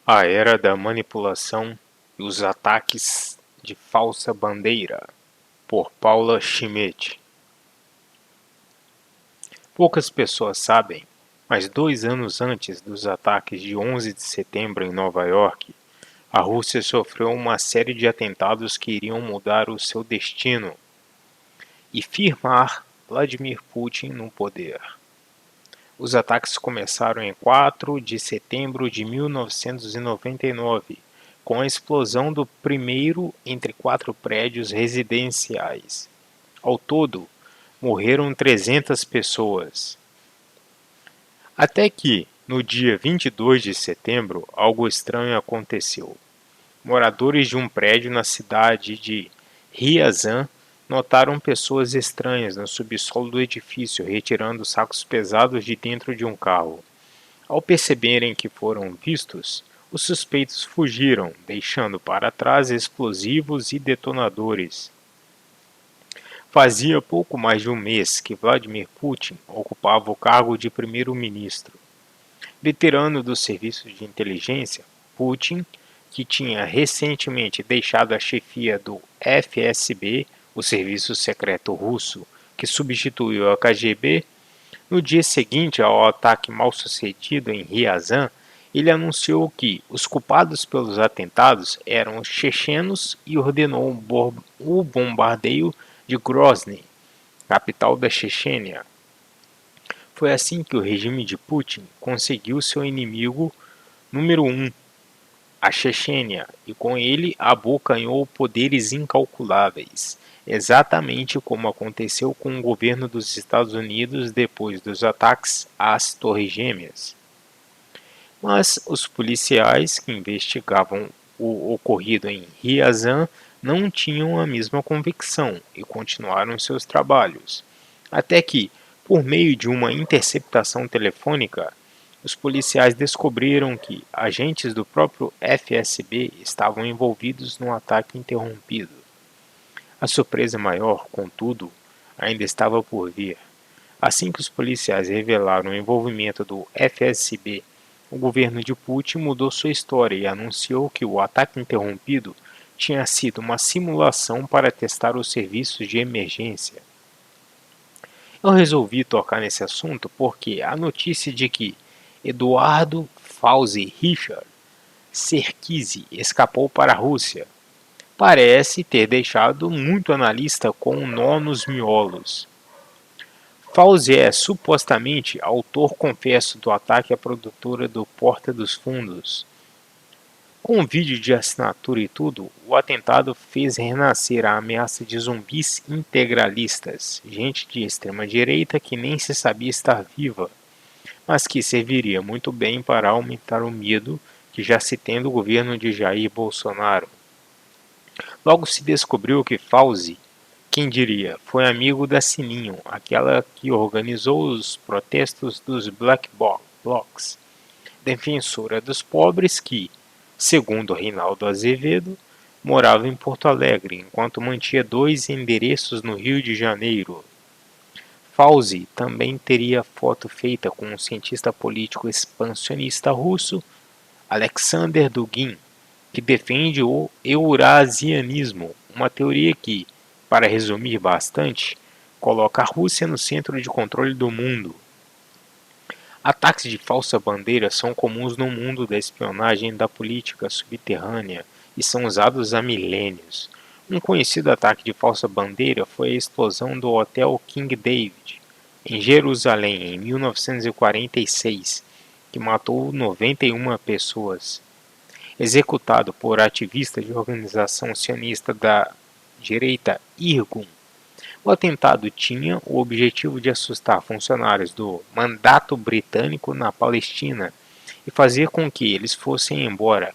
A Era da Manipulação e os Ataques de Falsa Bandeira, por Paula Schmidt. Poucas pessoas sabem, mas 2 anos antes dos ataques de 11 de setembro em Nova York, a Rússia sofreu uma série de atentados que iriam mudar o seu destino e firmar Vladimir Putin no poder. Os ataques começaram em 4 de setembro de 1999, com a explosão do primeiro entre 4 prédios residenciais. Ao todo, morreram 300 pessoas. Até que, no dia 22 de setembro, algo estranho aconteceu. Moradores de um prédio na cidade de Ryazan notaram pessoas estranhas no subsolo do edifício retirando sacos pesados de dentro de um carro. Ao perceberem que foram vistos, os suspeitos fugiram, deixando para trás explosivos e detonadores. Fazia pouco mais de um mês que Vladimir Putin ocupava o cargo de primeiro-ministro. Veterano dos serviços de inteligência, Putin, que tinha recentemente deixado a chefia do FSB, o serviço secreto russo, que substituiu a KGB, no dia seguinte ao ataque mal-sucedido em Ryazan, ele anunciou que os culpados pelos atentados eram os chechenos e ordenou o bombardeio de Grozny, capital da Chechênia. Foi assim que o regime de Putin conseguiu seu inimigo número 1, a Chechênia, e com ele abocanhou poderes incalculáveis, exatamente como aconteceu com o governo dos Estados Unidos depois dos ataques às Torres Gêmeas. Mas os policiais que investigavam o ocorrido em Ryazan não tinham a mesma convicção e continuaram seus trabalhos, até que, por meio de uma interceptação telefônica, os policiais descobriram que agentes do próprio FSB estavam envolvidos no ataque interrompido. A surpresa maior, contudo, ainda estava por vir. Assim que os policiais revelaram o envolvimento do FSB, o governo de Putin mudou sua história e anunciou que o ataque interrompido tinha sido uma simulação para testar os serviços de emergência. Eu resolvi tocar nesse assunto porque a notícia de que Eduardo Fauzi Richard Serkisi escapou para a Rússia parece ter deixado muito analista com um nó nos miolos. Fauzi é supostamente autor confesso do ataque à produtora do Porta dos Fundos. Com vídeo de assinatura e tudo, o atentado fez renascer a ameaça de zumbis integralistas, gente de extrema direita que nem se sabia estar viva, mas que serviria muito bem para aumentar o medo que já se tem do governo de Jair Bolsonaro. Logo se descobriu que Fauzi, quem diria, foi amigo da Sininho, aquela que organizou os protestos dos Black Blocs, defensora dos pobres que, segundo Reinaldo Azevedo, morava em Porto Alegre, enquanto mantinha 2 endereços no Rio de Janeiro. Fauzi também teria foto feita com um cientista político expansionista russo, Alexander Dugin, que defende o eurasianismo, uma teoria que, para resumir bastante, coloca a Rússia no centro de controle do mundo. Ataques de falsa bandeira são comuns no mundo da espionagem e da política subterrânea e são usados há milênios. Um conhecido ataque de falsa bandeira foi a explosão do Hotel King David, em Jerusalém, em 1946, que matou 91 pessoas. Executado por ativistas de organização sionista da direita Irgun, o atentado tinha o objetivo de assustar funcionários do mandato britânico na Palestina e fazer com que eles fossem embora.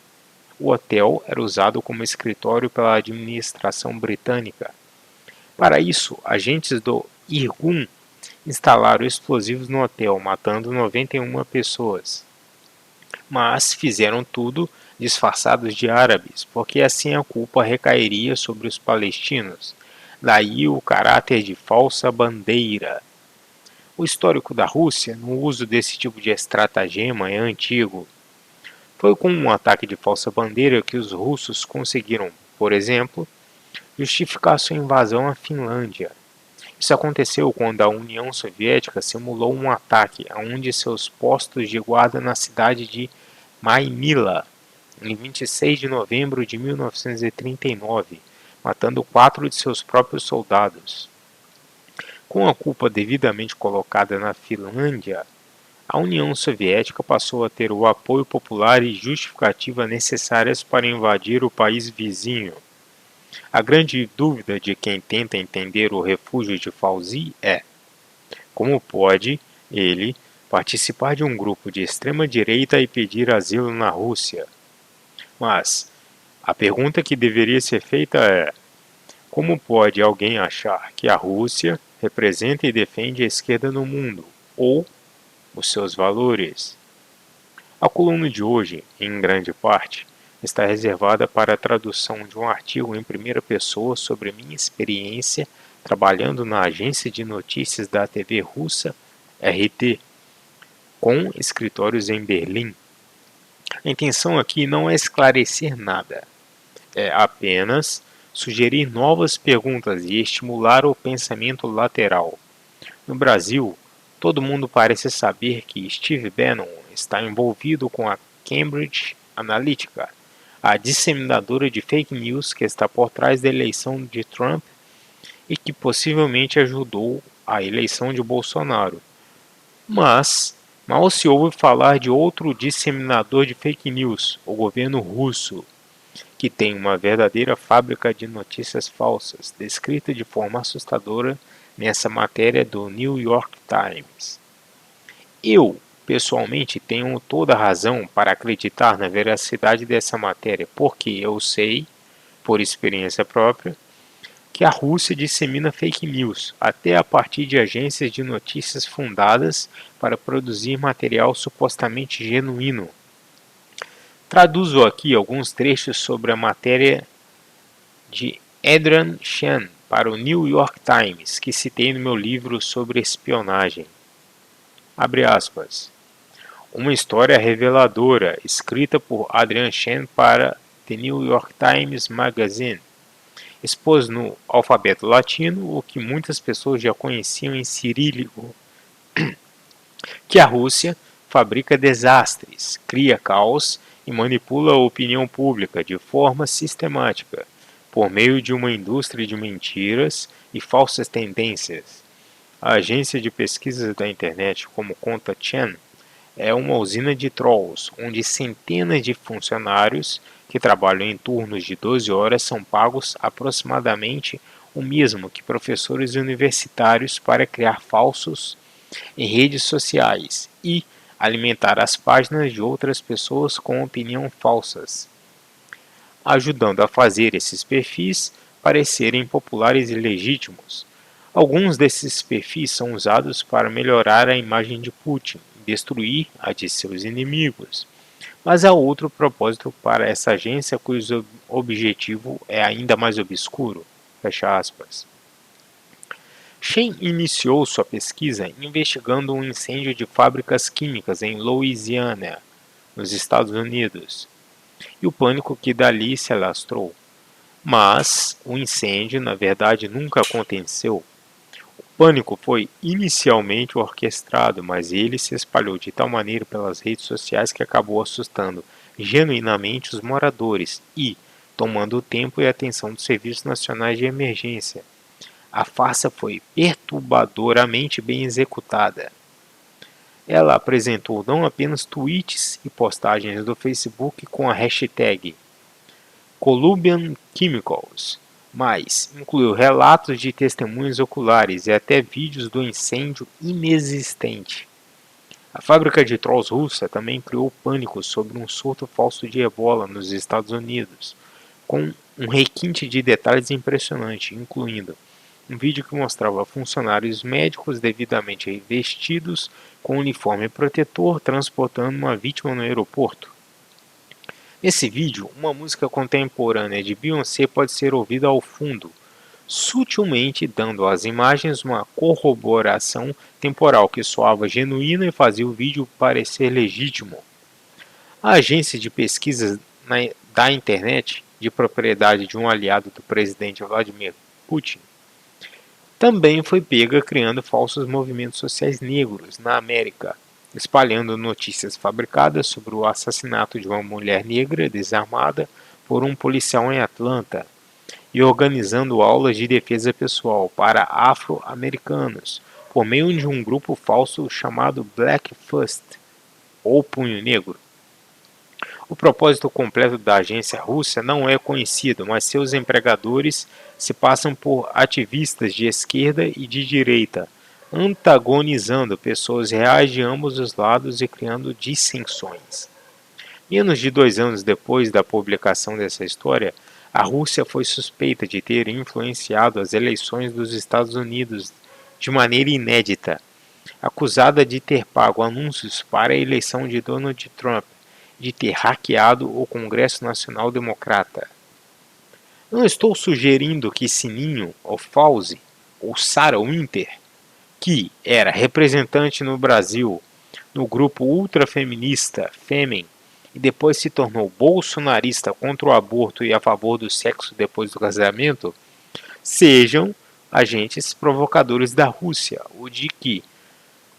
O hotel era usado como escritório pela administração britânica. Para isso, agentes do Irgun instalaram explosivos no hotel, matando 91 pessoas. Mas fizeram tudo disfarçados de árabes, porque assim a culpa recairia sobre os palestinos. Daí o caráter de falsa bandeira. O histórico da Rússia no uso desse tipo de estratagema é antigo. Foi com um ataque de falsa bandeira que os russos conseguiram, por exemplo, justificar sua invasão à Finlândia. Isso aconteceu quando a União Soviética simulou um ataque a um de seus postos de guarda na cidade de Maynila, em 26 de novembro de 1939, matando 4 de seus próprios soldados. Com a culpa devidamente colocada na Finlândia, a União Soviética passou a ter o apoio popular e justificativa necessárias para invadir o país vizinho. A grande dúvida de quem tenta entender o refúgio de Fauzi é: como pode ele participar de um grupo de extrema-direita e pedir asilo na Rússia? Mas a pergunta que deveria ser feita é: como pode alguém achar que a Rússia representa e defende a esquerda no mundo, ou os seus valores? A coluna de hoje, em grande parte, está reservada para a tradução de um artigo em primeira pessoa sobre minha experiência trabalhando na agência de notícias da TV russa RT, com escritórios em Berlim. A intenção aqui não é esclarecer nada, é apenas sugerir novas perguntas e estimular o pensamento lateral. No Brasil, todo mundo parece saber que Steve Bannon está envolvido com a Cambridge Analytica, a disseminadora de fake news que está por trás da eleição de Trump e que possivelmente ajudou a eleição de Bolsonaro. Mas mal se ouve falar de outro disseminador de fake news, o governo russo, que tem uma verdadeira fábrica de notícias falsas, descrita de forma assustadora nessa matéria do New York Times. Eu, pessoalmente, tenho toda a razão para acreditar na veracidade dessa matéria, porque eu sei, por experiência própria, que a Rússia dissemina fake news, até a partir de agências de notícias fundadas para produzir material supostamente genuíno. Traduzo aqui alguns trechos sobre a matéria de Adrian Chen para o New York Times, que citei no meu livro sobre espionagem. Abre aspas. Uma história reveladora, escrita por Adrian Chen para The New York Times Magazine, expôs no alfabeto latino o que muitas pessoas já conheciam em cirílico, que a Rússia fabrica desastres, cria caos e manipula a opinião pública de forma sistemática, por meio de uma indústria de mentiras e falsas tendências. A agência de pesquisas da internet, como conta Chen, é uma usina de trolls, onde centenas de funcionários que trabalham em turnos de 12 horas são pagos aproximadamente o mesmo que professores universitários para criar falsos em redes sociais e alimentar as páginas de outras pessoas com opinião falsas, ajudando a fazer esses perfis parecerem populares e legítimos. Alguns desses perfis são usados para melhorar a imagem de Putin e destruir a de seus inimigos. Mas há outro propósito para essa agência cujo objetivo é ainda mais obscuro. Fecha aspas. Shen iniciou sua pesquisa investigando um incêndio de fábricas químicas em Louisiana, nos Estados Unidos, e o pânico que dali se alastrou. Mas o incêndio, na verdade, nunca aconteceu. O pânico foi inicialmente orquestrado, mas ele se espalhou de tal maneira pelas redes sociais que acabou assustando genuinamente os moradores e tomando o tempo e atenção dos serviços nacionais de emergência. A farsa foi perturbadoramente bem executada. Ela apresentou não apenas tweets e postagens do Facebook com a hashtag Columbian Chemicals, mas incluiu relatos de testemunhas oculares e até vídeos do incêndio inexistente. A fábrica de trolls russa também criou pânico sobre um surto falso de ebola nos Estados Unidos, com um requinte de detalhes impressionante, incluindo um vídeo que mostrava funcionários médicos devidamente vestidos com uniforme protetor transportando uma vítima no aeroporto. Nesse vídeo, uma música contemporânea de Beyoncé pode ser ouvida ao fundo, sutilmente dando às imagens uma corroboração temporal que soava genuína e fazia o vídeo parecer legítimo. A agência de pesquisas da internet, de propriedade de um aliado do presidente Vladimir Putin, também foi pega criando falsos movimentos sociais negros na América, espalhando notícias fabricadas sobre o assassinato de uma mulher negra desarmada por um policial em Atlanta e organizando aulas de defesa pessoal para afro-americanos por meio de um grupo falso chamado Black Fist, ou Punho Negro. O propósito completo da agência russa não é conhecido, mas seus empregadores se passam por ativistas de esquerda e de direita, antagonizando pessoas reais de ambos os lados e criando dissensões. Menos de 2 anos depois da publicação dessa história, a Rússia foi suspeita de ter influenciado as eleições dos Estados Unidos de maneira inédita, acusada de ter pago anúncios para a eleição de Donald Trump, de ter hackeado o Congresso Nacional Democrata. Não estou sugerindo que Sininho, ou Fauzi, ou Sarah Winter, que era representante no Brasil no grupo ultrafeminista Fêmen e depois se tornou bolsonarista contra o aborto e a favor do sexo depois do casamento, sejam agentes provocadores da Rússia, ou de que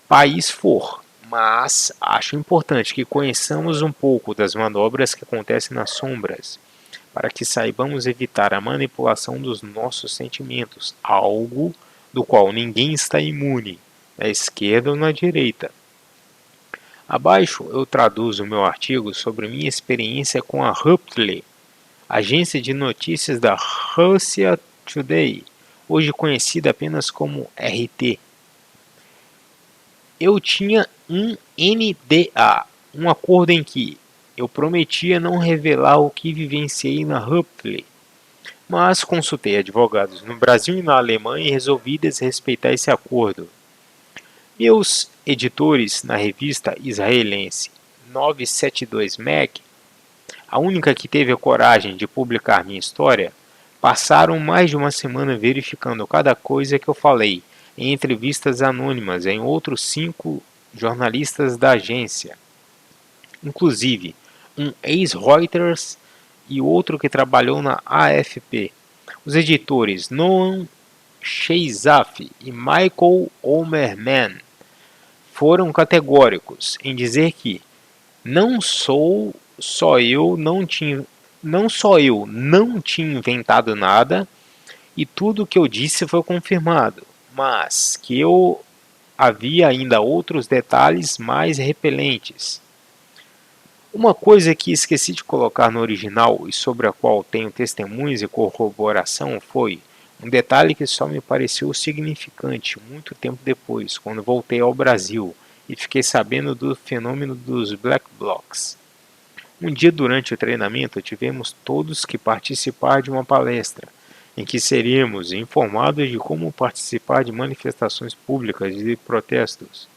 país for, mas acho importante que conheçamos um pouco das manobras que acontecem nas sombras, para que saibamos evitar a manipulação dos nossos sentimentos, algo do qual ninguém está imune, na esquerda ou na direita. Abaixo eu traduzo meu artigo sobre minha experiência com a Ruptly, agência de notícias da Russia Today, hoje conhecida apenas como RT. Eu tinha um NDA, um acordo em que eu prometia não revelar o que vivenciei na Ruptly, mas consultei advogados no Brasil e na Alemanha e resolvi desrespeitar esse acordo. Meus editores na revista israelense 972 Mag, a única que teve a coragem de publicar minha história, passaram mais de uma semana verificando cada coisa que eu falei em entrevistas anônimas em outros 5 jornalistas da agência, inclusive um ex-Reuters e outro que trabalhou na AFP. Os editores Noam Sheizaf e Michael Omerman foram categóricos em dizer que não só eu não tinha inventado nada e tudo o que eu disse foi confirmado, mas que eu havia ainda outros detalhes mais repelentes. Uma coisa que esqueci de colocar no original e sobre a qual tenho testemunhos e corroboração foi um detalhe que só me pareceu significante muito tempo depois, quando voltei ao Brasil e fiquei sabendo do fenômeno dos Black Blocs. Um dia durante o treinamento tivemos todos que participar de uma palestra, em que seríamos informados de como participar de manifestações públicas e de protestos.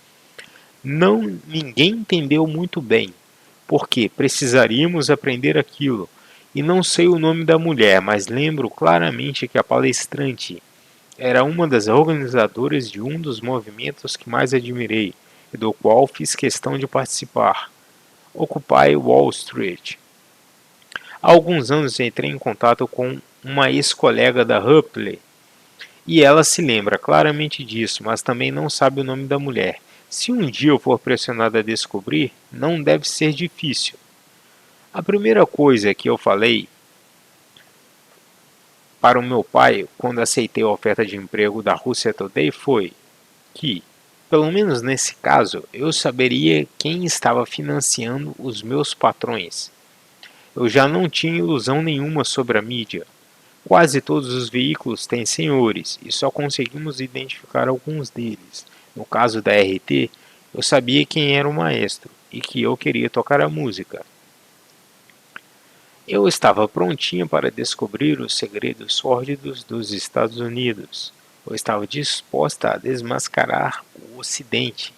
Ninguém entendeu muito bem, porque precisaríamos aprender aquilo. E não sei o nome da mulher, mas lembro claramente que a palestrante era uma das organizadoras de um dos movimentos que mais admirei e do qual fiz questão de participar, Occupy Wall Street. Há alguns anos entrei em contato com uma ex-colega da Ruptly, e ela se lembra claramente disso, mas também não sabe o nome da mulher. Se um dia eu for pressionado a descobrir, não deve ser difícil. A primeira coisa que eu falei para o meu pai quando aceitei a oferta de emprego da Russia Today foi que, pelo menos nesse caso, eu saberia quem estava financiando os meus patrões. Eu já não tinha ilusão nenhuma sobre a mídia. Quase todos os veículos têm senhores e só conseguimos identificar alguns deles. No caso da RT, eu sabia quem era o maestro e que eu queria tocar a música. Eu estava prontinha para descobrir os segredos sórdidos dos Estados Unidos. Eu estava disposta a desmascarar o Ocidente,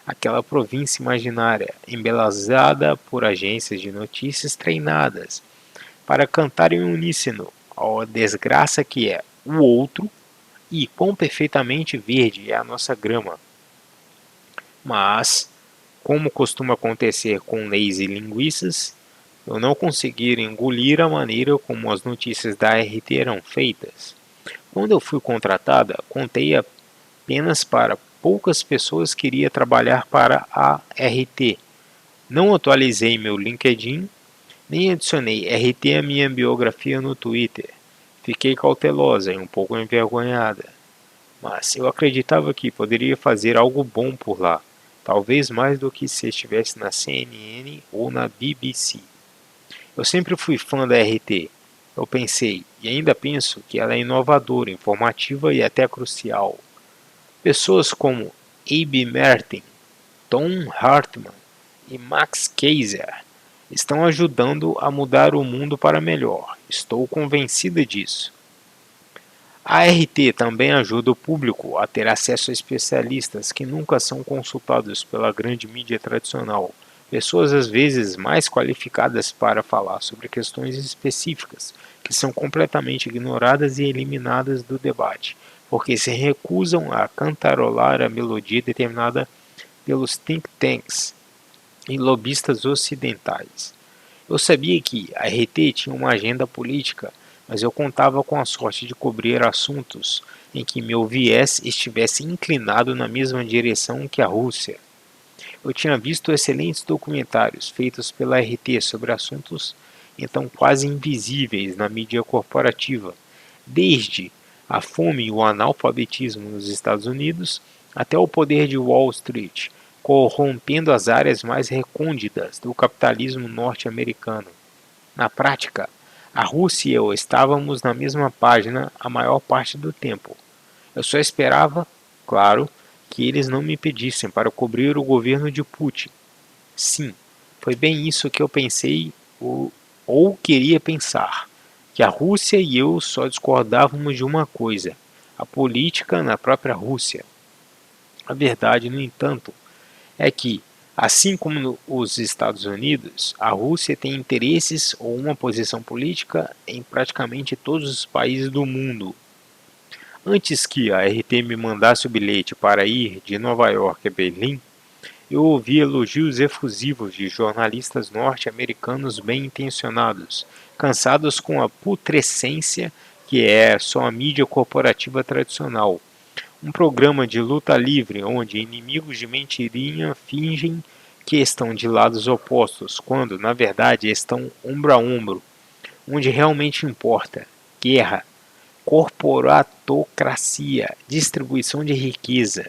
aquela província imaginária, embelezada por agências de notícias treinadas, para cantar em uníssono a desgraça que é o outro e quão perfeitamente verde é a nossa grama. Mas Como costuma acontecer com leis e linguiças, eu não conseguir engolir a maneira como as notícias da RT eram feitas. Quando eu fui contratada, contei apenas para poucas pessoas que iria trabalhar para a RT. Não atualizei meu LinkedIn, nem adicionei RT à minha biografia no Twitter. Fiquei cautelosa e um pouco envergonhada, mas eu acreditava que poderia fazer algo bom por lá, talvez mais do que se estivesse na CNN ou na BBC. Eu sempre fui fã da RT. Eu pensei, e ainda penso, que ela é inovadora, informativa e até crucial. Pessoas como Abe Martin, Tom Hartman e Max Keiser estão ajudando a mudar o mundo para melhor. Estou convencida disso. A RT também ajuda o público a ter acesso a especialistas que nunca são consultados pela grande mídia tradicional, pessoas às vezes mais qualificadas para falar sobre questões específicas, que são completamente ignoradas e eliminadas do debate, porque se recusam a cantarolar a melodia determinada pelos think tanks e lobistas ocidentais. Eu sabia que a RT tinha uma agenda política, mas eu contava com a sorte de cobrir assuntos em que meu viés estivesse inclinado na mesma direção que a Rússia. Eu tinha visto excelentes documentários feitos pela RT sobre assuntos então quase invisíveis na mídia corporativa, desde a fome e o analfabetismo nos Estados Unidos até o poder de Wall Street, corrompendo as áreas mais recônditas do capitalismo norte-americano. Na prática, a Rússia e eu estávamos na mesma página a maior parte do tempo. Eu só esperava, claro, que eles não me pedissem para cobrir o governo de Putin. Sim, foi bem isso que eu pensei ou queria pensar, que a Rússia e eu só discordávamos de uma coisa, a política na própria Rússia. A verdade, no entanto, é que, assim como os Estados Unidos, a Rússia tem interesses ou uma posição política em praticamente todos os países do mundo. Antes que a RT me mandasse o bilhete para ir de Nova York a Berlim, eu ouvi elogios efusivos de jornalistas norte-americanos bem-intencionados, cansados com a putrescência que é só a mídia corporativa tradicional. Um programa de luta livre onde inimigos de mentirinha fingem que estão de lados opostos, quando na verdade estão ombro a ombro. Onde realmente importa: guerra, corporatocracia, distribuição de riqueza.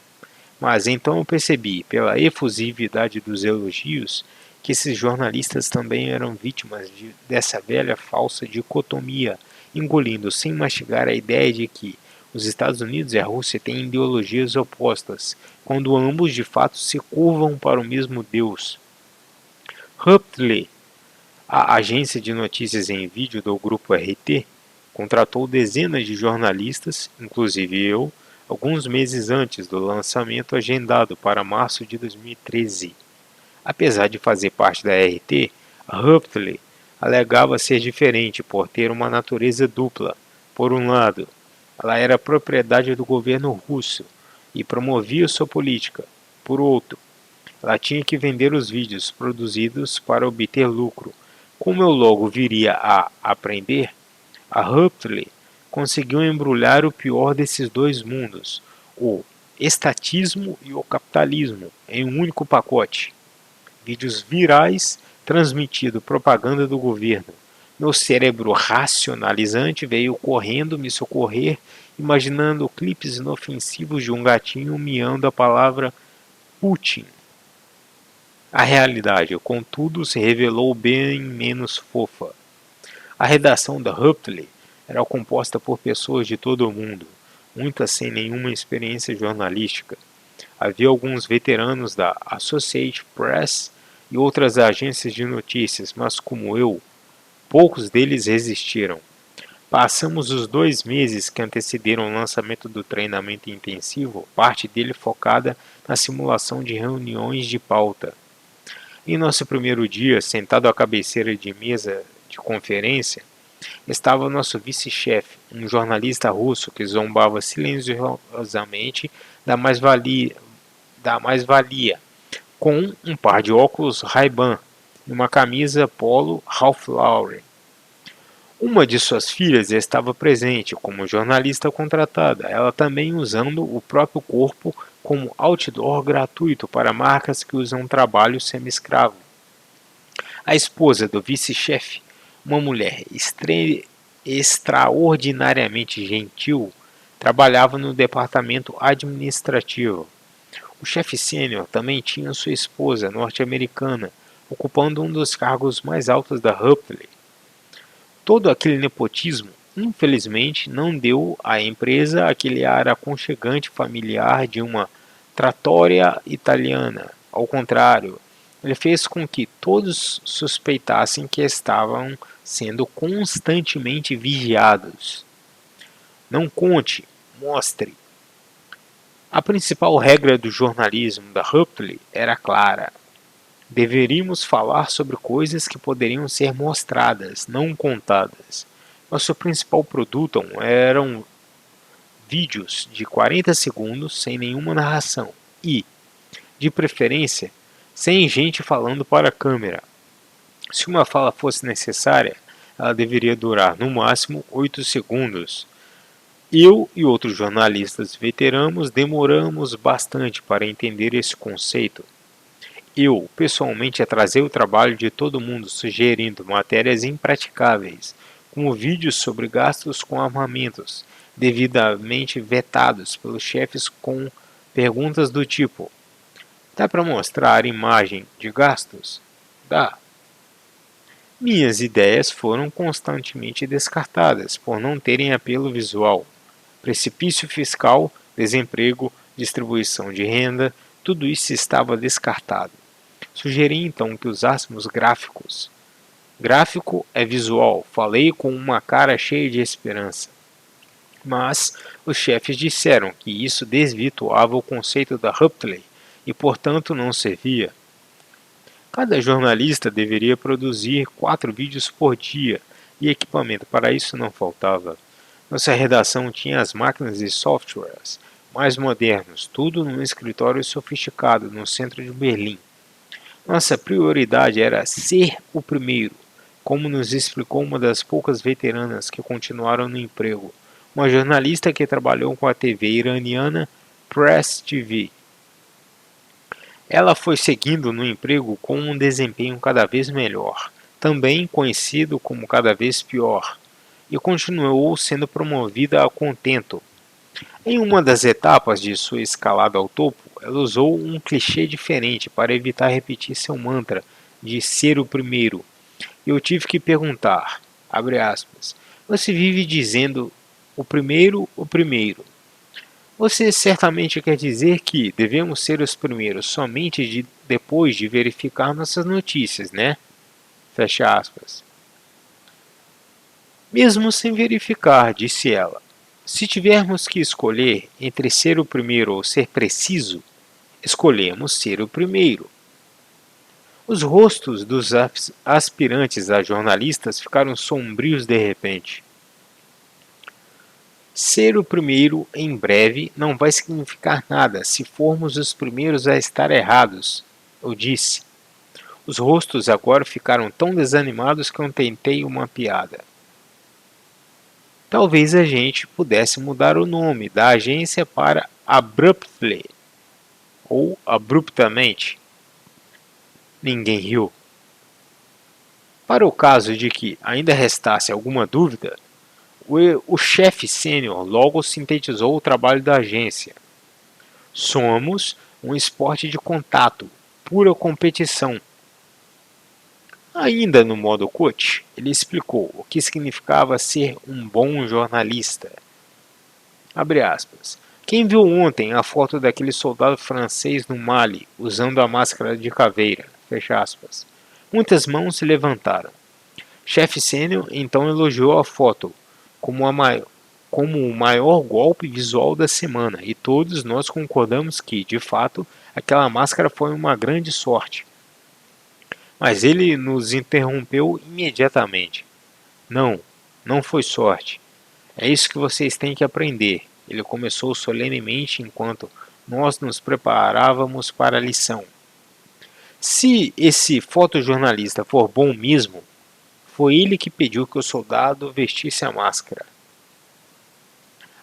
Mas então eu percebi, pela efusividade dos elogios, que esses jornalistas também eram vítimas dessa velha falsa dicotomia, engolindo sem mastigar a ideia de que os Estados Unidos e a Rússia têm ideologias opostas, quando ambos de fato se curvam para o mesmo Deus. Huxley, a agência de notícias em vídeo do grupo RT, contratou dezenas de jornalistas, inclusive eu, alguns meses antes do lançamento agendado para março de 2013. Apesar de fazer parte da RT, Huxley alegava ser diferente por ter uma natureza dupla. Por um lado, ela era propriedade do governo russo e promovia sua política. Por outro, ela tinha que vender os vídeos produzidos para obter lucro. Como eu logo viria a aprender, a Huxley conseguiu embrulhar o pior desses dois mundos, o estatismo e o capitalismo, em um único pacote. Vídeos virais transmitindo propaganda do governo. Meu cérebro racionalizante veio correndo me socorrer, imaginando clipes inofensivos de um gatinho miando a palavra Putin. A realidade, contudo, se revelou bem menos fofa. A redação da Huxley era composta por pessoas de todo o mundo, muitas sem nenhuma experiência jornalística. Havia alguns veteranos da Associated Press e outras agências de notícias, mas como eu, poucos deles resistiram. Passamos os 2 meses que antecederam o lançamento do treinamento intensivo, parte dele focada na simulação de reuniões de pauta. Em nosso primeiro dia, sentado à cabeceira de mesa de conferência, estava nosso vice-chefe, um jornalista russo que zombava silenciosamente da mais-valia com um par de óculos Ray-Ban e uma camisa polo Ralph Lauren. Uma de suas filhas estava presente como jornalista contratada, ela também usando o próprio corpo como outdoor gratuito para marcas que usam trabalho semi-escravo. A esposa do vice-chefe, uma mulher extraordinariamente gentil, trabalhava no departamento administrativo. O chefe sênior também tinha sua esposa norte-americana, ocupando um dos cargos mais altos da Hubley. Todo aquele nepotismo, infelizmente, não deu à empresa aquele ar aconchegante familiar de uma trattoria italiana. Ao contrário, ele fez com que todos suspeitassem que estavam sendo constantemente vigiados. Não conte, mostre. A principal regra do jornalismo da Hubley era clara. Deveríamos falar sobre coisas que poderiam ser mostradas, não contadas. Nosso principal produto eram vídeos de 40 segundos sem nenhuma narração e, de preferência, sem gente falando para a câmera. Se uma fala fosse necessária, ela deveria durar no máximo 8 segundos. Eu e outros jornalistas veteranos demoramos bastante para entender esse conceito. Eu, pessoalmente, atrasei o trabalho de todo mundo sugerindo matérias impraticáveis, como vídeos sobre gastos com armamentos, devidamente vetados pelos chefes com perguntas do tipo: dá para mostrar imagem de gastos? Dá. Minhas ideias foram constantemente descartadas por não terem apelo visual. Precipício fiscal, desemprego, distribuição de renda, tudo isso estava descartado. Sugeri então que usássemos gráficos. Gráfico é visual, falei com uma cara cheia de esperança. Mas os chefes disseram que isso desvirtuava o conceito da Hubley e, portanto, não servia. Cada jornalista deveria produzir 4 vídeos por dia e equipamento para isso não faltava. Nossa redação tinha as máquinas e softwares mais modernos, tudo num escritório sofisticado no centro de Berlim. Nossa prioridade era ser o primeiro, como nos explicou uma das poucas veteranas que continuaram no emprego, uma jornalista que trabalhou com a TV iraniana Press TV. Ela foi seguindo no emprego com um desempenho cada vez melhor, também conhecido como cada vez pior, e continuou sendo promovida a contento. Em uma das etapas de sua escalada ao topo, ela usou um clichê diferente para evitar repetir seu mantra de ser o primeiro. Eu tive que perguntar, abre aspas, você vive dizendo o primeiro, o primeiro. Você certamente quer dizer que devemos ser os primeiros somente depois de verificar nossas notícias, né? Fecha aspas. Mesmo sem verificar, disse ela, se tivermos que escolher entre ser o primeiro ou ser preciso, escolhemos ser o primeiro. Os rostos dos aspirantes a jornalistas ficaram sombrios de repente. Ser o primeiro em breve não vai significar nada se formos os primeiros a estar errados, eu disse. Os rostos agora ficaram tão desanimados que eu tentei uma piada. Talvez a gente pudesse mudar o nome da agência para Abruptly, ou Abruptamente. Ninguém riu. Para o caso de que ainda restasse alguma dúvida, o chefe sênior logo sintetizou o trabalho da agência. Somos um esporte de contato, pura competição. Ainda no modo coach, ele explicou o que significava ser um bom jornalista. Abre aspas. Quem viu ontem a foto daquele soldado francês no Mali usando a máscara de caveira? Fecha aspas. Muitas mãos se levantaram. Chefe sênior então elogiou a foto como o maior golpe visual da semana e todos nós concordamos que, de fato, aquela máscara foi uma grande sorte. Mas ele nos interrompeu imediatamente. Não, não foi sorte. É isso que vocês têm que aprender. Ele começou solenemente enquanto nós nos preparávamos para a lição. Se esse fotojornalista for bom mesmo, foi ele que pediu que o soldado vestisse a máscara.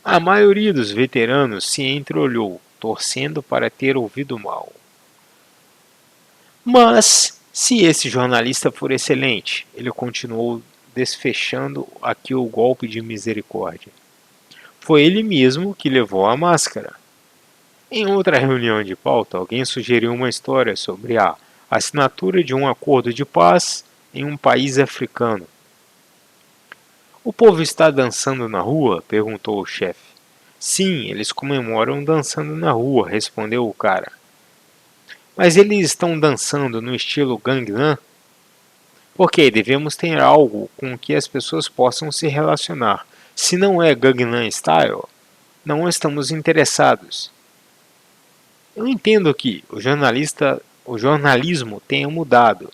A maioria dos veteranos se entreolhou, torcendo para ter ouvido mal. Mas, se esse jornalista for excelente, ele continuou, desfechando aqui o golpe de misericórdia. Foi ele mesmo que levou a máscara. Em outra reunião de pauta, alguém sugeriu uma história sobre a assinatura de um acordo de paz em um país africano. O povo está dançando na rua? Perguntou o chefe. Sim, eles comemoram dançando na rua, respondeu o cara. Mas eles estão dançando no estilo Gangnam? Porque devemos ter algo com que as pessoas possam se relacionar. Se não é Gangnam Style, não estamos interessados. Eu entendo que o jornalismo tenha mudado.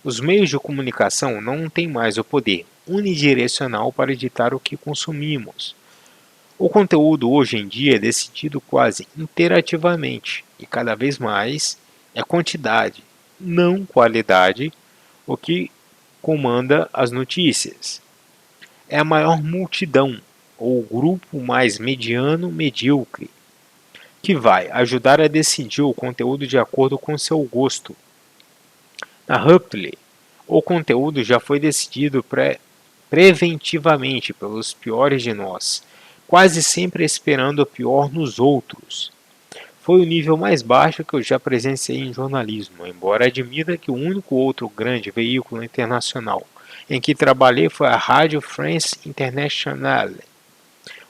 Os meios de comunicação não têm mais o poder unidirecional para editar o que consumimos. O conteúdo hoje em dia é decidido quase interativamente e cada vez mais é quantidade, não qualidade, o que comanda as notícias. É a maior multidão ou grupo mais mediano medíocre que vai ajudar a decidir o conteúdo de acordo com seu gosto. Na Ruptly, o conteúdo já foi decidido preventivamente pelos piores de nós, quase sempre esperando o pior nos outros. Foi o nível mais baixo que eu já presenciei em jornalismo, embora admita que o único outro grande veículo internacional em que trabalhei foi a Rádio France Internationale,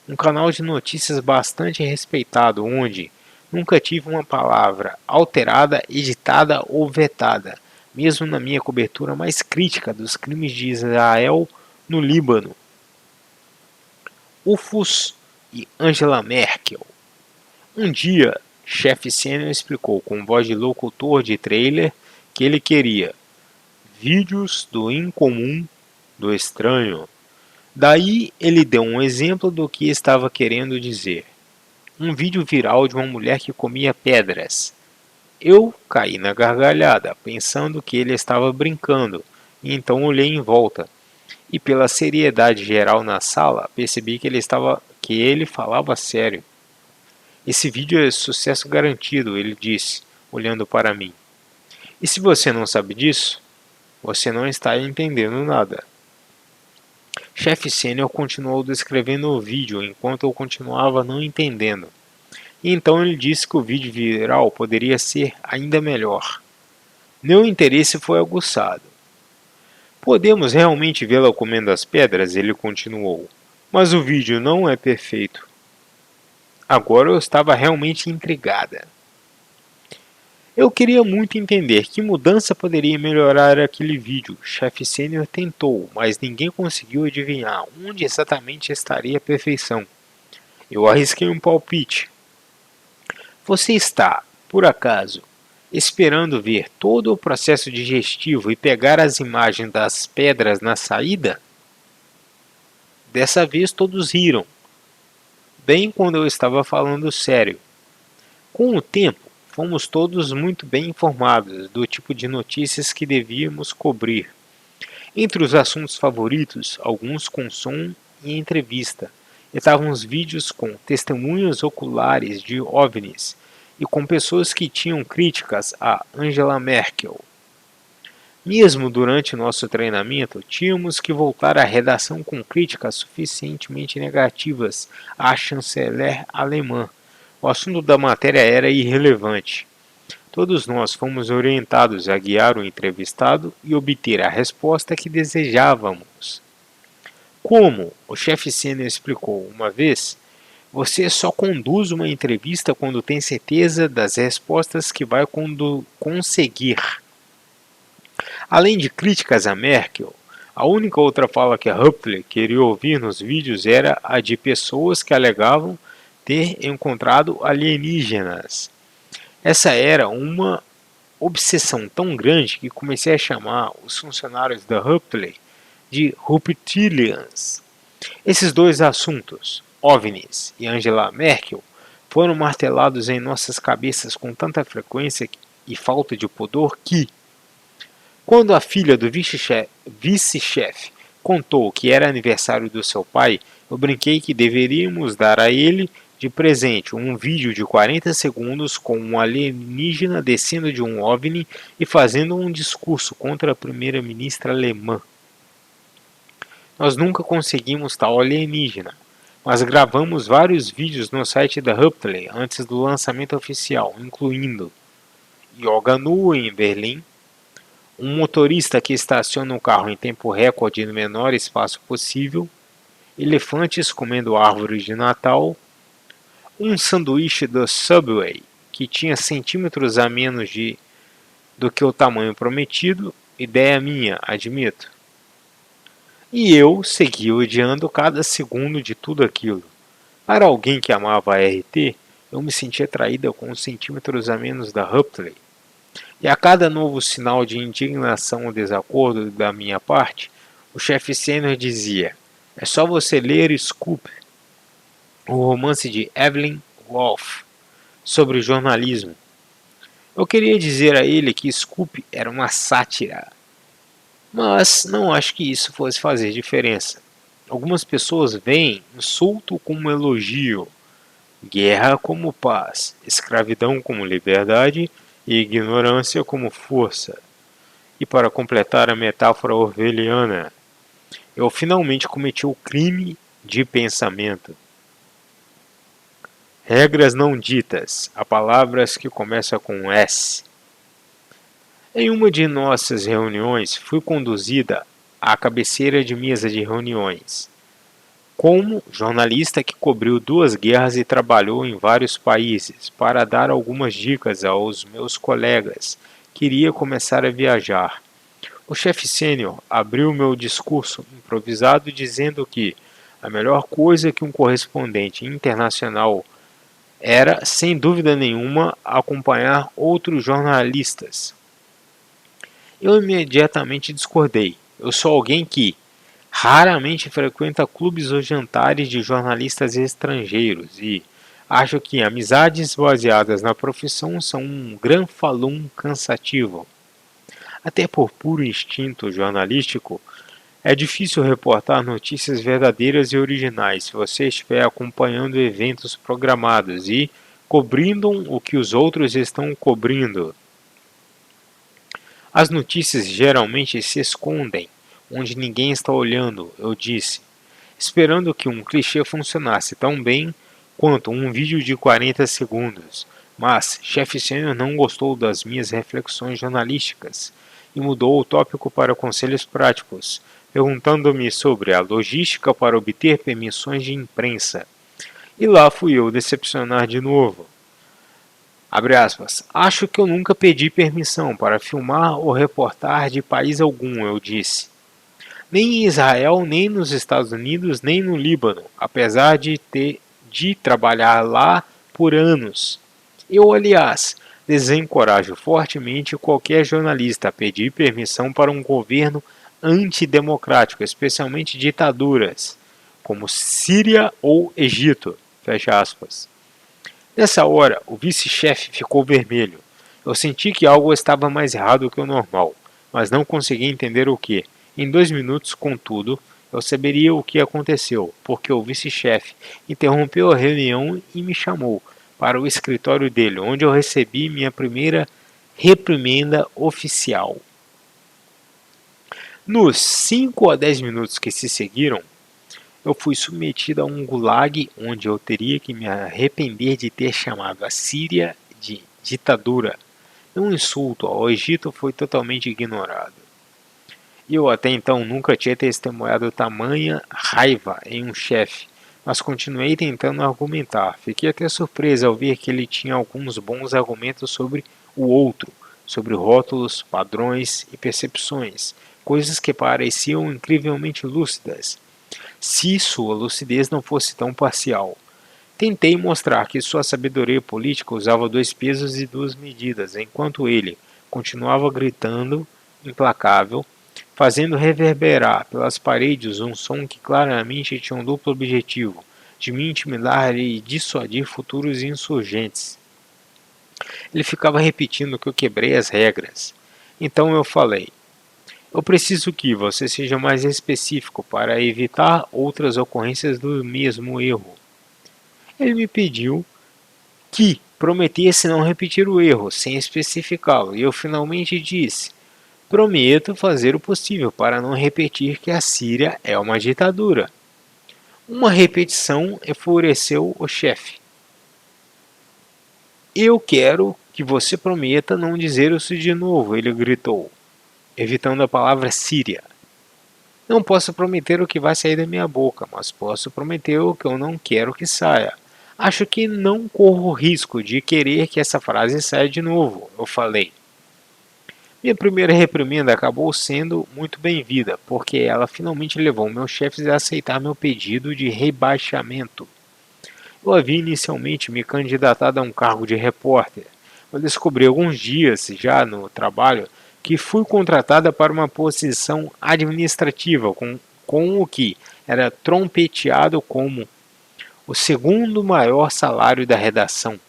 um canal de notícias bastante respeitado, onde nunca tive uma palavra alterada, editada ou vetada, mesmo na minha cobertura mais crítica dos crimes de Israel no Líbano. UFOS e Angela Merkel. Um dia, chefe sênior explicou com voz de locutor de trailer que ele queria vídeos do incomum, do estranho. Daí ele deu um exemplo do que estava querendo dizer. Um vídeo viral de uma mulher que comia pedras. Eu caí na gargalhada, pensando que ele estava brincando, e então olhei em volta. E pela seriedade geral na sala, percebi que ele falava sério. Esse vídeo é sucesso garantido, ele disse, olhando para mim. E se você não sabe disso, você não está entendendo nada. Chefe sênior continuou descrevendo o vídeo enquanto eu continuava não entendendo. E então ele disse que o vídeo viral poderia ser ainda melhor. Meu interesse foi aguçado. Podemos realmente vê-la comendo as pedras? Ele continuou. Mas o vídeo não é perfeito. Agora eu estava realmente intrigada. Eu queria muito entender que mudança poderia melhorar aquele vídeo. Chefe sênior tentou, mas ninguém conseguiu adivinhar onde exatamente estaria a perfeição. Eu arrisquei um palpite. Você está, por acaso, esperando ver todo o processo digestivo e pegar as imagens das pedras na saída? Dessa vez todos riram, bem quando eu estava falando sério. Com o tempo, fomos todos muito bem informados do tipo de notícias que devíamos cobrir. Entre os assuntos favoritos, alguns com som e entrevista, estavam os vídeos com testemunhos oculares de OVNIs e com pessoas que tinham críticas a Angela Merkel. Mesmo durante nosso treinamento, tínhamos que voltar à redação com críticas suficientemente negativas à chanceler alemã. O assunto da matéria era irrelevante. Todos nós fomos orientados a guiar o entrevistado e obter a resposta que desejávamos. Como o chefe sênior explicou uma vez, você só conduz uma entrevista quando tem certeza das respostas que vai conseguir. Além de críticas a Merkel, a única outra fala que a Ruptly queria ouvir nos vídeos era a de pessoas que alegavam ter encontrado alienígenas. Essa era uma obsessão tão grande que comecei a chamar os funcionários da Ruptly de Ruptilians. Esses dois assuntos, OVNIs e Angela Merkel, foram martelados em nossas cabeças com tanta frequência e falta de pudor que, quando a filha do vice-chefe contou que era aniversário do seu pai, eu brinquei que deveríamos dar a ele de presente um vídeo de 40 segundos com um alienígena descendo de um OVNI e fazendo um discurso contra a primeira-ministra alemã. Nós nunca conseguimos tal alienígena, mas gravamos vários vídeos no site da Huptley antes do lançamento oficial, incluindo yoga nua em Berlim, um motorista que estaciona o carro em tempo recorde no menor espaço possível, elefantes comendo árvores de Natal, um sanduíche do Subway que tinha centímetros a menos do que o tamanho prometido, ideia minha, admito. E eu segui odiando cada segundo de tudo aquilo. Para alguém que amava a RT, eu me sentia atraída com os centímetros a menos da Huptley. E a cada novo sinal de indignação ou desacordo da minha parte, o chefe sênior dizia: é só você ler Scoop, o romance de Evelyn Woolf, sobre jornalismo. Eu queria dizer a ele que Scoop era uma sátira, mas não acho que isso fosse fazer diferença. Algumas pessoas veem insulto como elogio, guerra como paz, escravidão como liberdade e ignorância como força. E para completar a metáfora orwelliana, eu finalmente cometi o crime de pensamento. Regras não ditas, há palavras que começam com S. Em uma de nossas reuniões, fui conduzida à cabeceira de mesa de reuniões. Como jornalista que cobriu 2 guerras e trabalhou em vários países, para dar algumas dicas aos meus colegas, queria começar a viajar. O chefe sênior abriu meu discurso improvisado dizendo que a melhor coisa que um correspondente internacional era, sem dúvida nenhuma, acompanhar outros jornalistas. Eu imediatamente discordei. Eu sou alguém que raramente frequenta clubes ou jantares de jornalistas estrangeiros e acho que amizades baseadas na profissão são um granfalum cansativo. Até por puro instinto jornalístico, é difícil reportar notícias verdadeiras e originais se você estiver acompanhando eventos programados e cobrindo o que os outros estão cobrindo. As notícias geralmente se escondem onde ninguém está olhando, eu disse, esperando que um clichê funcionasse tão bem quanto um vídeo de 40 segundos. Mas chefe sênior não gostou das minhas reflexões jornalísticas e mudou o tópico para conselhos práticos, perguntando-me sobre a logística para obter permissões de imprensa. E lá fui eu decepcionar de novo. Abre aspas. Acho que eu nunca pedi permissão para filmar ou reportar de país algum, eu disse. Nem em Israel, nem nos Estados Unidos, nem no Líbano, apesar de trabalhar lá por anos. Eu, aliás, desencorajo fortemente qualquer jornalista a pedir permissão para um governo antidemocrático, especialmente ditaduras, como Síria ou Egito. Fecha aspas. Nessa hora, o vice-chefe ficou vermelho. Eu senti que algo estava mais errado que o normal, mas não consegui entender o que. Em 2 minutos, contudo, eu saberia o que aconteceu, porque o vice-chefe interrompeu a reunião e me chamou para o escritório dele, onde eu recebi minha primeira reprimenda oficial. Nos 5 a 10 minutos que se seguiram, eu fui submetido a um gulag onde eu teria que me arrepender de ter chamado a Síria de ditadura. Um insulto ao Egito foi totalmente ignorado. Eu até então nunca tinha testemunhado tamanha raiva em um chefe, mas continuei tentando argumentar. Fiquei até surpresa ao ver que ele tinha alguns bons argumentos sobre o outro, sobre rótulos, padrões e percepções, coisas que pareciam incrivelmente lúcidas, se sua lucidez não fosse tão parcial. Tentei mostrar que sua sabedoria política usava 2 pesos e 2 medidas, enquanto ele continuava gritando, implacável, fazendo reverberar pelas paredes um som que claramente tinha um duplo objetivo, de me intimidar e dissuadir futuros insurgentes. Ele ficava repetindo que eu quebrei as regras. Então eu falei: eu preciso que você seja mais específico para evitar outras ocorrências do mesmo erro. Ele me pediu que prometesse não repetir o erro, sem especificá-lo, e eu finalmente disse: prometo fazer o possível para não repetir que a Síria é uma ditadura. Uma repetição enfureceu o chefe. Eu quero que você prometa não dizer isso de novo, ele gritou, evitando a palavra Síria. Não posso prometer o que vai sair da minha boca, mas posso prometer o que eu não quero que saia. Acho que não corro risco de querer que essa frase saia de novo, eu falei. Minha primeira reprimenda acabou sendo muito bem-vinda, porque ela finalmente levou meus chefes a aceitar meu pedido de rebaixamento. Eu havia inicialmente me candidatado a um cargo de repórter. Eu descobri alguns dias já no trabalho que fui contratada para uma posição administrativa com o que era trompeteado como o segundo maior salário da redação.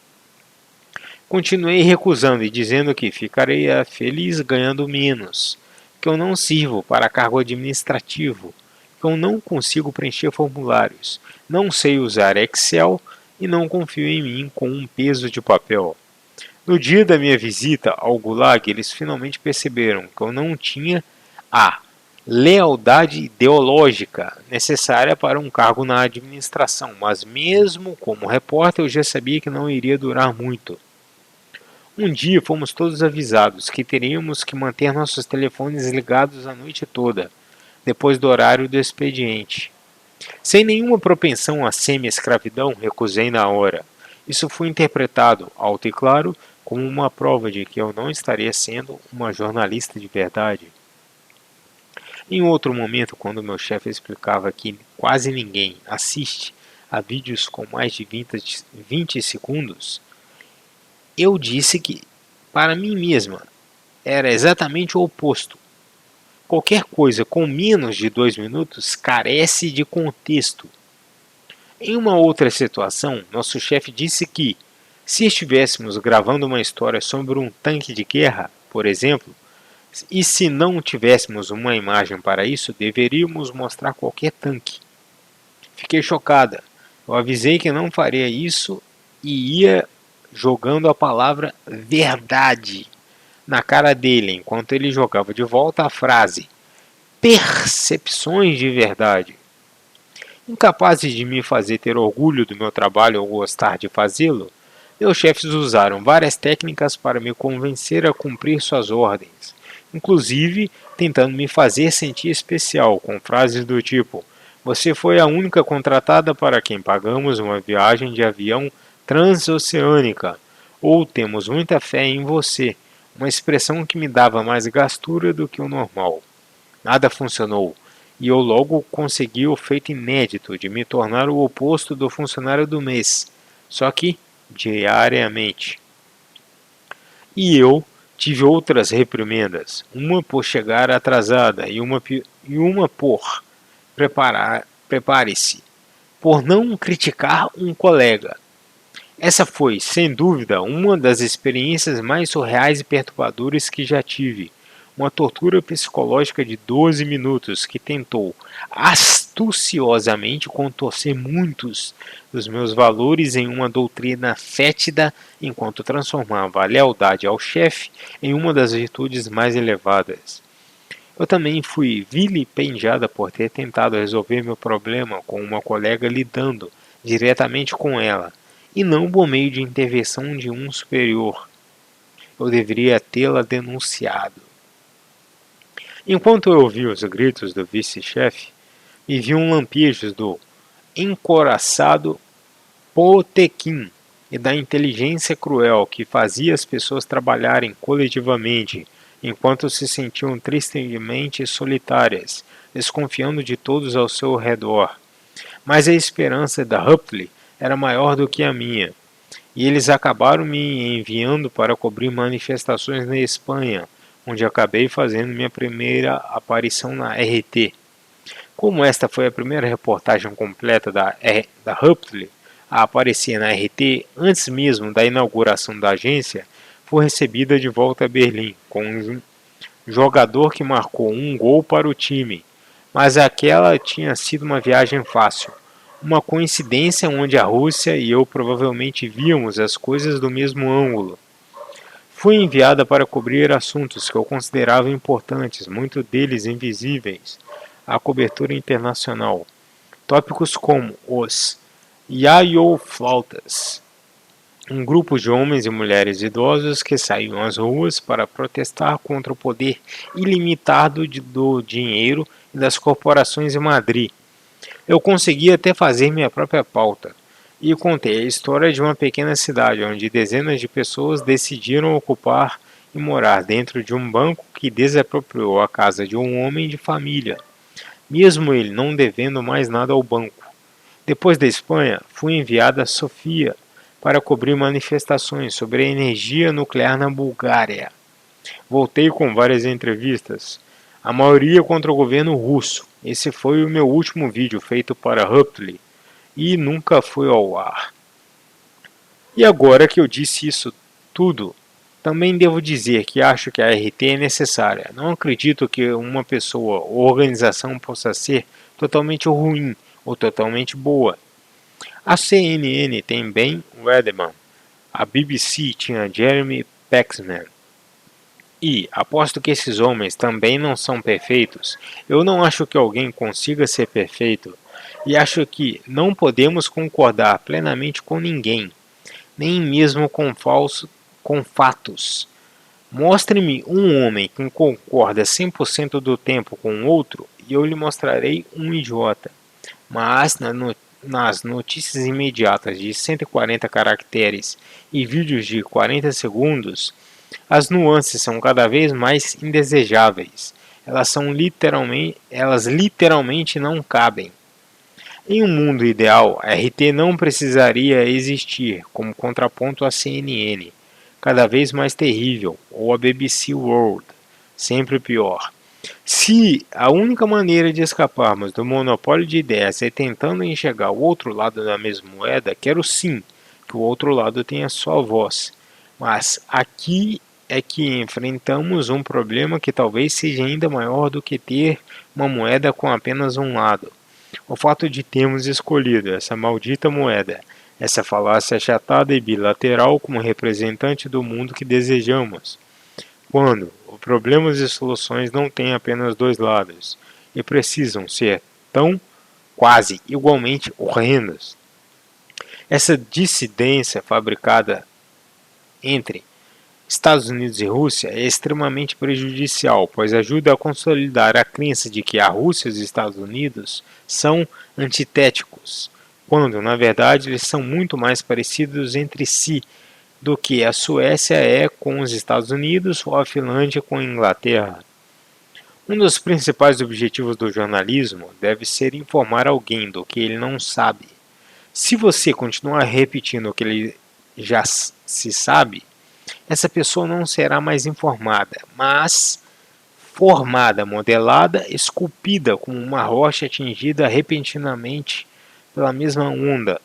Continuei recusando e dizendo que ficaria feliz ganhando menos, que eu não sirvo para cargo administrativo, que eu não consigo preencher formulários, não sei usar Excel e não confio em mim com um peso de papel. No dia da minha visita ao Gulag, eles finalmente perceberam que eu não tinha a lealdade ideológica necessária para um cargo na administração, mas mesmo como repórter eu já sabia que não iria durar muito. Um dia fomos todos avisados que teríamos que manter nossos telefones ligados a noite toda, depois do horário do expediente. Sem nenhuma propensão à semi-escravidão, recusei na hora. Isso foi interpretado, alto e claro, como uma prova de que eu não estaria sendo uma jornalista de verdade. Em outro momento, quando meu chefe explicava que quase ninguém assiste a vídeos com mais de 20 segundos, eu disse que, para mim mesma, era exatamente o oposto. Qualquer coisa com menos de 2 minutos carece de contexto. Em uma outra situação, nosso chefe disse que, se estivéssemos gravando uma história sobre um tanque de guerra, por exemplo, e se não tivéssemos uma imagem para isso, deveríamos mostrar qualquer tanque. Fiquei chocada. Eu avisei que não faria isso e ia jogando a palavra verdade na cara dele, enquanto ele jogava de volta a frase percepções de verdade. Incapazes de me fazer ter orgulho do meu trabalho ou gostar de fazê-lo, meus chefes usaram várias técnicas para me convencer a cumprir suas ordens, inclusive tentando me fazer sentir especial com frases do tipo: você foi a única contratada para quem pagamos uma viagem de avião transoceânica, ou temos muita fé em você, uma expressão que me dava mais gastura do que o normal. Nada funcionou, e eu logo consegui o feito inédito de me tornar o oposto do funcionário do mês, só que diariamente. E eu tive outras reprimendas, uma por chegar atrasada e uma por prepare-se, por não criticar um colega. Essa foi, sem dúvida, uma das experiências mais surreais e perturbadoras que já tive. Uma tortura psicológica de 12 minutos que tentou astuciosamente contorcer muitos dos meus valores em uma doutrina fétida, enquanto transformava a lealdade ao chefe em uma das virtudes mais elevadas. Eu também fui vilipendiada por ter tentado resolver meu problema com uma colega lidando diretamente com ela, e não por meio de intervenção de um superior. Eu deveria tê-la denunciado. Enquanto eu ouvi os gritos do vice-chefe, me viam lampejos do encoraçado Potequim e da inteligência cruel que fazia as pessoas trabalharem coletivamente, enquanto se sentiam tristemente solitárias, desconfiando de todos ao seu redor. Mas a esperança da Hupley era maior do que a minha, e eles acabaram me enviando para cobrir manifestações na Espanha, onde acabei fazendo minha primeira aparição na RT. Como esta foi a primeira reportagem completa da Hupley, a aparecer na RT antes mesmo da inauguração da agência, foi recebida de volta a Berlim com um jogador que marcou um gol para o time, mas aquela tinha sido uma viagem fácil. Uma coincidência onde a Rússia e eu provavelmente víamos as coisas do mesmo ângulo. Fui enviada para cobrir assuntos que eu considerava importantes, muitos deles invisíveis à cobertura internacional. Tópicos como os Yayoi-flautas, um grupo de homens e mulheres idosos que saíam às ruas para protestar contra o poder ilimitado do dinheiro e das corporações em Madrid. Eu consegui até fazer minha própria pauta e contei a história de uma pequena cidade onde dezenas de pessoas decidiram ocupar e morar dentro de um banco que desapropriou a casa de um homem de família, mesmo ele não devendo mais nada ao banco. Depois da Espanha, fui enviada a Sofia para cobrir manifestações sobre a energia nuclear na Bulgária. Voltei com várias entrevistas, a maioria contra o governo russo. Esse foi o meu último vídeo feito para Ruptly e nunca foi ao ar. E agora que eu disse isso tudo, também devo dizer que acho que a RT é necessária. Não acredito que uma pessoa ou organização possa ser totalmente ruim ou totalmente boa. A CNN tem Ben Wedeman, a BBC tinha Jeremy Paxman. E aposto que esses homens também não são perfeitos. Eu não acho que alguém consiga ser perfeito. E acho que não podemos concordar plenamente com ninguém, nem mesmo com fatos. Mostre-me um homem que concorda 100% do tempo com outro e eu lhe mostrarei um idiota. Mas nas notícias imediatas de 140 caracteres e vídeos de 40 segundos, as nuances são cada vez mais indesejáveis. Elas literalmente não cabem. Em um mundo ideal, a RT não precisaria existir como contraponto à CNN, cada vez mais terrível, ou a BBC World, sempre pior. Se a única maneira de escaparmos do monopólio de ideias é tentando enxergar o outro lado da mesma moeda, quero sim que o outro lado tenha sua voz. Mas aqui é que enfrentamos um problema que talvez seja ainda maior do que ter uma moeda com apenas um lado. O fato de termos escolhido essa maldita moeda, essa falácia achatada e bilateral como representante do mundo que desejamos, quando os problemas e soluções não têm apenas dois lados e precisam ser tão quase igualmente horrendos. Essa dissidência fabricada entre Estados Unidos e Rússia é extremamente prejudicial, pois ajuda a consolidar a crença de que a Rússia e os Estados Unidos são antitéticos, quando na verdade eles são muito mais parecidos entre si do que a Suécia é com os Estados Unidos ou a Finlândia com a Inglaterra. Um dos principais objetivos do jornalismo deve ser informar alguém do que ele não sabe. Se você continuar repetindo o que ele já se sabe, essa pessoa não será mais informada, mas formada, modelada, esculpida como uma rocha atingida repentinamente pela mesma onda.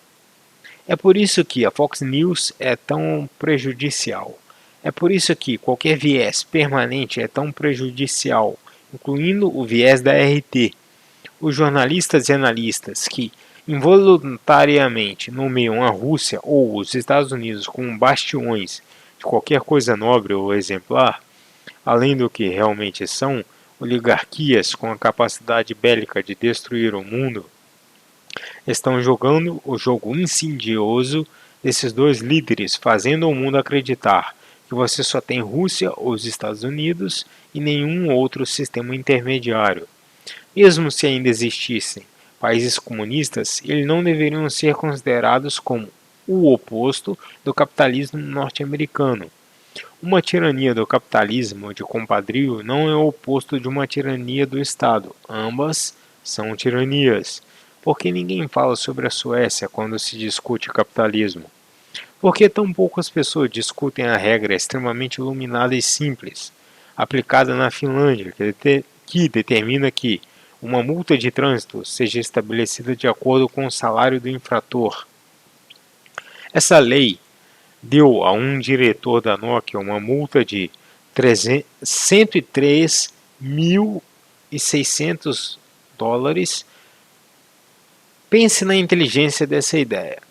É por isso que a Fox News é tão prejudicial. É por isso que qualquer viés permanente é tão prejudicial, incluindo o viés da RT. Os jornalistas e analistas que involuntariamente nomeiam a Rússia ou os Estados Unidos como bastiões de qualquer coisa nobre ou exemplar, além do que realmente são, oligarquias com a capacidade bélica de destruir o mundo, estão jogando o jogo insidioso desses dois líderes, fazendo o mundo acreditar que você só tem Rússia ou os Estados Unidos e nenhum outro sistema intermediário. Mesmo se ainda existissem países comunistas, eles não deveriam ser considerados como o oposto do capitalismo norte-americano. Uma tirania do capitalismo de compadrio não é o oposto de uma tirania do Estado. Ambas são tiranias. Por que ninguém fala sobre a Suécia quando se discute capitalismo? Por que tão poucas pessoas discutem a regra extremamente iluminada e simples, aplicada na Finlândia, que determina que uma multa de trânsito seja estabelecida de acordo com o salário do infrator? Essa lei deu a um diretor da Nokia uma multa de $103.600. Pense na inteligência dessa ideia.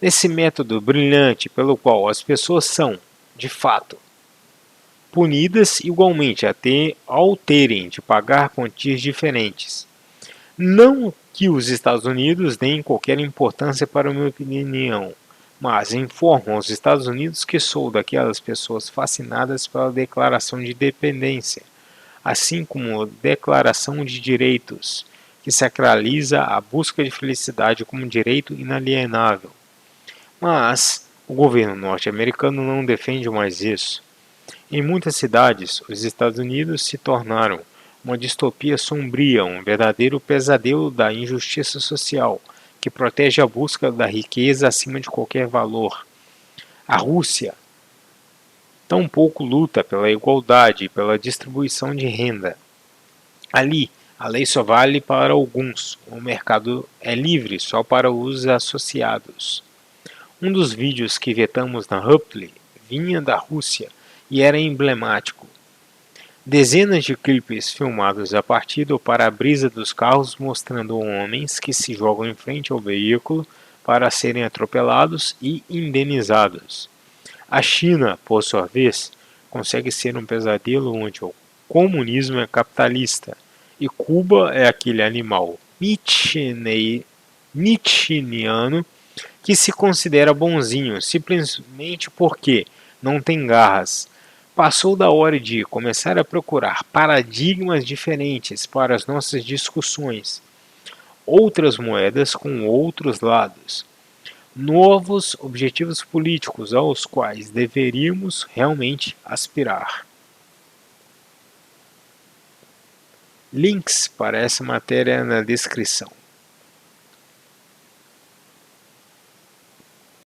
Nesse método brilhante pelo qual as pessoas são, de fato, punidas igualmente ao terem de pagar quantias diferentes. Não que os Estados Unidos deem qualquer importância para a minha opinião, mas informam aos Estados Unidos que sou daquelas pessoas fascinadas pela Declaração de Independência, assim como a Declaração de Direitos, que sacraliza a busca de felicidade como um direito inalienável. Mas o governo norte-americano não defende mais isso. Em muitas cidades, os Estados Unidos se tornaram uma distopia sombria, um verdadeiro pesadelo da injustiça social, que protege a busca da riqueza acima de qualquer valor. A Rússia tampouco luta pela igualdade e pela distribuição de renda. Ali, a lei só vale para alguns, o mercado é livre só para os associados. Um dos vídeos que vetamos na Ruptly vinha da Rússia e era emblemático. Dezenas de clipes filmados a partir do para-brisa dos carros mostrando homens que se jogam em frente ao veículo para serem atropelados e indenizados. A China, por sua vez, consegue ser um pesadelo onde o comunismo é capitalista e Cuba é aquele animal nietzscheano que se considera bonzinho simplesmente porque não tem garras. Passou da hora de começar a procurar paradigmas diferentes para as nossas discussões, outras moedas com outros lados, novos objetivos políticos aos quais deveríamos realmente aspirar. Links para essa matéria na descrição.